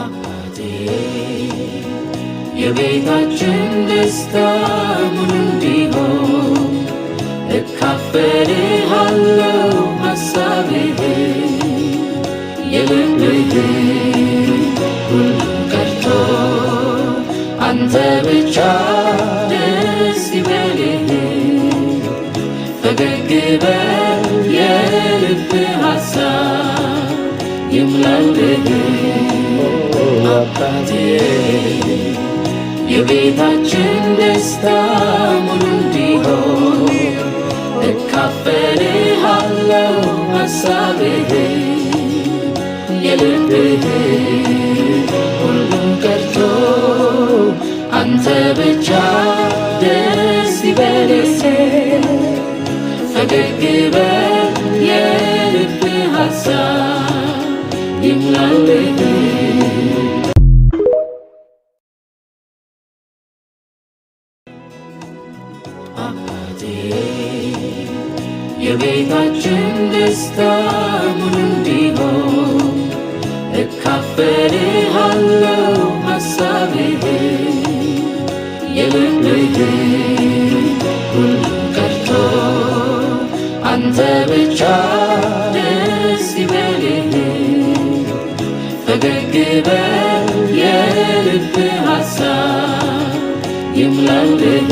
አባቴ የቤታችን ደስታ ሙሉ እንዲሆን እካፈልሃለሁ ሐሳብህን የልብህን ሁሉ ቀርቶ አንተ ብቻ ደስ ይበልህ ፈገግ በል የልብህ ሐሳብ ይሙላልህ አባቴ የቤታችን ደስታ ሙሉ እንዲሆን እካፈልሃለሁ ሐሳብህን የልብህን ሁሉም ቀርቶ አንተ ብቻ ደስ ይበልህ ፈገግ በል የልብህ ሐሳብ ይሙላልህ አባቴ የቤታችን ደስታ ሙሉ እንዲሆን እካፈልሃለሁ ሐሳብህን የልብህን ሁሉ ቀርቶ አንተ ብቻ ደስ ይበልህ ፈገግ በል የልብህ ሐሳብ ይሙላልህ